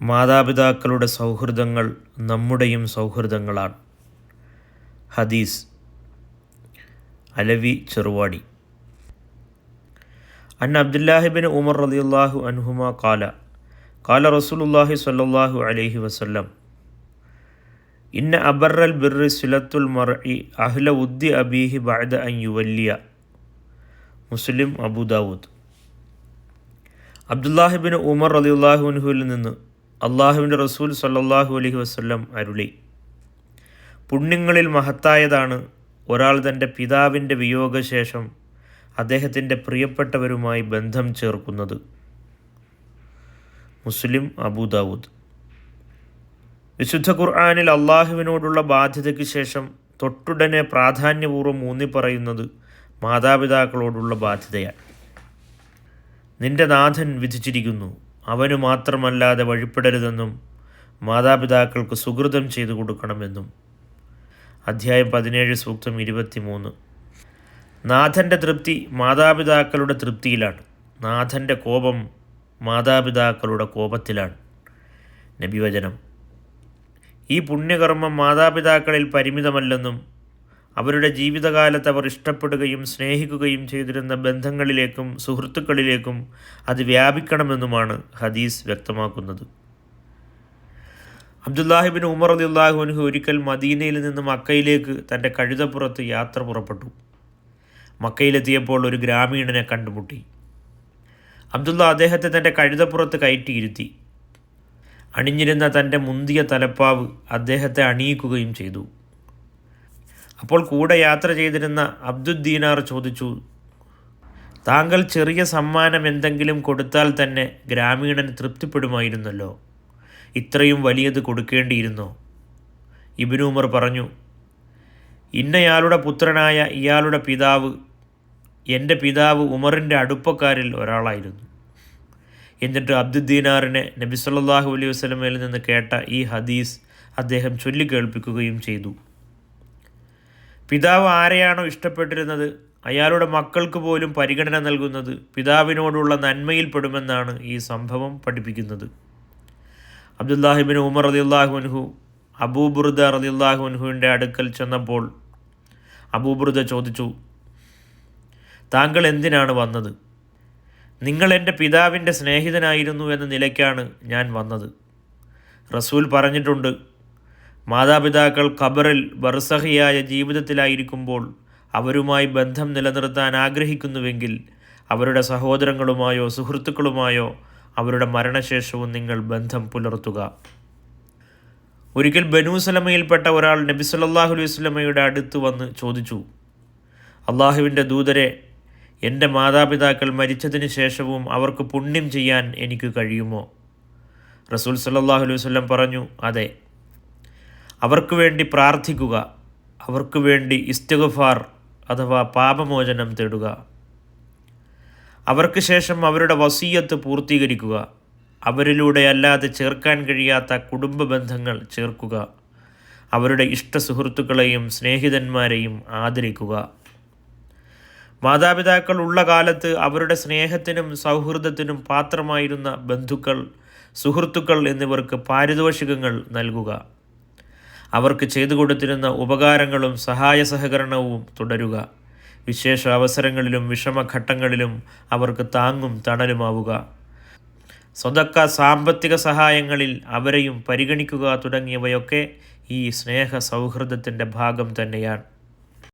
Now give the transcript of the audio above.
മാതാപിതാക്കളുടെ സൗഹൃദങ്ങൾ നമ്മുടെയും സൗഹൃദങ്ങളാണ്. ഹദീസ്. അലവി ചെറുവാടി. അൻ അബ്ദുല്ലാഹിബിൻ ഉമർ റളിയല്ലാഹു അൻഹുമാ ഖാല ഖാല റസൂലുള്ളാഹി സ്വല്ലല്ലാഹു അലൈഹി വസല്ലം ഇന്ന അബറൽ ബിർറി സിലത്തുൽ മർഇ അഹ്ല ഉദ്ദി അബീഹി ബഅദ അൻ യുവല്ലിയ. മുസ്ലിം, അബൂ ദാവൂദ്. അബ്ദുല്ലാഹിബിൻ ഉമർ റളിയല്ലാഹു അൻഹുവിൽ നിന്ന് അള്ളാഹുവിൻ്റെ റസൂൽ സ്വല്ലല്ലാഹു അലൈഹി വസല്ലം അരുളി: പുണ്യങ്ങളിൽ മഹത്തായതാണ് ഒരാൾ തൻ്റെ പിതാവിൻ്റെ വിയോഗശേഷം അദ്ദേഹത്തിൻ്റെ പ്രിയപ്പെട്ടവരുമായി ബന്ധം ചേർക്കുന്നത്. മുസ്ലിം, അബൂ ദാവൂദ്. വിശുദ്ധ ഖുർആനിൽ അള്ളാഹുവിനോടുള്ള ബാധ്യതയ്ക്ക് ശേഷം തൊട്ടുടനെ പ്രാധാന്യപൂർവ്വം ഊന്നിപ്പറയുന്നത് മാതാപിതാക്കളോടുള്ള ബാധ്യതയാണ്. നിന്റെ നാഥൻ വിധിച്ചിരിക്കുന്നു, അവന് മാത്രമല്ലാതെ വഴിപ്പെടരുതെന്നും മാതാപിതാക്കൾക്ക് സുഹൃതം ചെയ്തു കൊടുക്കണമെന്നും. അധ്യായം 17, സൂക്തം 23. നാഥൻ്റെ തൃപ്തി മാതാപിതാക്കളുടെ തൃപ്തിയിലാണ്. നാഥൻ്റെ കോപം മാതാപിതാക്കളുടെ കോപത്തിലാണ്. നബിവചനം. ഈ പുണ്യകർമ്മം മാതാപിതാക്കളിൽ പരിമിതമല്ലെന്നും അവരുടെ ജീവിതകാലത്ത് അവർ ഇഷ്ടപ്പെടുകയും സ്നേഹിക്കുകയും ചെയ്തിരുന്ന ബന്ധങ്ങളിലേക്കും സുഹൃത്തുക്കളിലേക്കും അത് വ്യാപിക്കണമെന്നുമാണ് ഹദീസ് വ്യക്തമാക്കുന്നത്. അബ്ദുല്ലാഹിബിൻ ഉമർ റളിയല്ലാഹു അൻഹു ഒരിക്കൽ മദീനയിൽ നിന്ന് മക്കയിലേക്ക് തൻ്റെ കഴുതപ്പുറത്ത് യാത്ര പുറപ്പെട്ടു. മക്കയിലെത്തിയപ്പോൾ ഒരു ഗ്രാമീണനെ കണ്ടുമുട്ടി. അബ്ദുള്ള അദ്ദേഹത്തെ തൻ്റെ കഴുതപ്പുറത്ത് കയറ്റിയിരുത്തി. അണിഞ്ഞിരുന്ന തൻ്റെ മുന്തിയ തലപ്പാവ് അദ്ദേഹത്തെ അണിയിക്കുകയും ചെയ്തു. അപ്പോൾ കൂടെ യാത്ര ചെയ്തിരുന്ന അബ്ദുദ്ദീനാർ ചോദിച്ചു: താങ്കൾ ചെറിയ സമ്മാനം എന്തെങ്കിലും കൊടുത്താൽ തന്നെ ഗ്രാമീണൻ തൃപ്തിപ്പെടുമായിരുന്നല്ലോ, ഇത്രയും വലിയത് കൊടുക്കേണ്ടിയിരുന്നോ? ഇബ്നു ഉമർ പറഞ്ഞു: ഇന്നയാളുടെ പുത്രനായ ഇയാളുടെ പിതാവ് എൻ്റെ പിതാവ് ഉമറിൻ്റെ അടുപ്പക്കാരിൽ ഒരാളായിരുന്നു. എന്നിട്ട് അബ്ദുദ്ദീനാറിനെ നബി സല്ലല്ലാഹു അലൈഹി വസല്ലമയിൽ നിന്ന് കേട്ട ഈ ഹദീസ് അദ്ദേഹം ചൊല്ലിക്കേൾപ്പിക്കുകയും ചെയ്തു. പിതാവ് ആരെയാണോ ഇഷ്ടപ്പെട്ടിരുന്നത് അയാളുടെ മക്കൾക്ക് പോലും പരിഗണന നൽകുന്നത് പിതാവിനോടുള്ള നന്മയിൽപ്പെടുമെന്നാണ് ഈ സംഭവം പഠിപ്പിക്കുന്നത്. അബ്ദുല്ലാഹിബിൻ ഉമർ റളിയല്ലാഹു അൻഹു അബൂ ബുർദ റളിയല്ലാഹു അൻഹുവിൻ്റെ അടുക്കൽ ചെന്നപ്പോൾ അബൂ ബുർദ ചോദിച്ചു: താങ്കൾ എന്തിനാണ് വന്നത്? നിങ്ങൾ എൻ്റെ പിതാവിൻ്റെ സ്നേഹിതനായിരുന്നു എന്ന നിലയ്ക്കാണ് ഞാൻ വന്നത്. റസൂൽ പറഞ്ഞിട്ടുണ്ട്, മാതാപിതാക്കൾ ഖബറിൽ ബർസഹിയായ ജീവിതത്തിലായിരിക്കുമ്പോൾ അവരുമായി ബന്ധം നിലനിർത്താൻ ആഗ്രഹിക്കുന്നുവെങ്കിൽ അവരുടെ സഹോദരങ്ങളുമായോ സുഹൃത്തുക്കളുമായോ അവരുടെ മരണശേഷവും നിങ്ങൾ ബന്ധം പുലർത്തുക. ഒരിക്കൽ ബനൂ സലമയിൽപ്പെട്ട ഒരാൾ നബി സല്ലല്ലാഹു അലൈഹി വസല്ലമയുടെ അടുത്ത് വന്ന് ചോദിച്ചു: അള്ളാഹുവിൻ്റെ ദൂതരെ, എൻ്റെ മാതാപിതാക്കൾ മരിച്ചതിന് ശേഷവും അവർക്ക് പുണ്യം ചെയ്യാൻ എനിക്ക് കഴിയുമോ? റസൂൽ സല്ലല്ലാഹു അലൈഹി വസല്ലം പറഞ്ഞു: അതെ. അവർക്ക് വേണ്ടി പ്രാർത്ഥിക്കുക, അവർക്ക് വേണ്ടി ഇസ്തിഗ്ഫാർ അഥവാ പാപമോചനം തേടുക, അവർക്ക് ശേഷം അവരുടെ വസിയ്യത്ത് പൂർത്തീകരിക്കുക, അവരിലൂടെ അല്ലാതെ ചേർക്കാൻ കഴിയാത്ത കുടുംബ ബന്ധങ്ങൾ ചേർക്കുക, അവരുടെ ഇഷ്ട സുഹൃത്തുക്കളെയും സ്നേഹിതന്മാരെയും ആദരിക്കുക. മാതാപിതാക്കൾ ഉള്ള കാലത്ത് അവരുടെ സ്നേഹത്തിനും സൗഹൃദത്തിനും പാത്രമായിരുന്ന ബന്ധുക്കൾ, സുഹൃത്തുക്കൾ എന്നിവർക്ക് പാരിതോഷികങ്ങൾ നൽകുക. അവർക്ക് ചെയ്തു കൊടുത്തിരുന്ന ഉപകാരങ്ങളും സഹായ സഹകരണവും തുടരുക. വിശേഷ അവസരങ്ങളിലും വിഷമഘട്ടങ്ങളിലും അവർക്ക് താങ്ങും തണലുമാവുക. സ്വതക്ക, സാമ്പത്തിക സഹായങ്ങളിൽ അവരെയും പരിഗണിക്കുക തുടങ്ങിയവയൊക്കെ ഈ സ്നേഹ സൗഹൃദത്തിൻ്റെ ഭാഗം തന്നെയാണ്.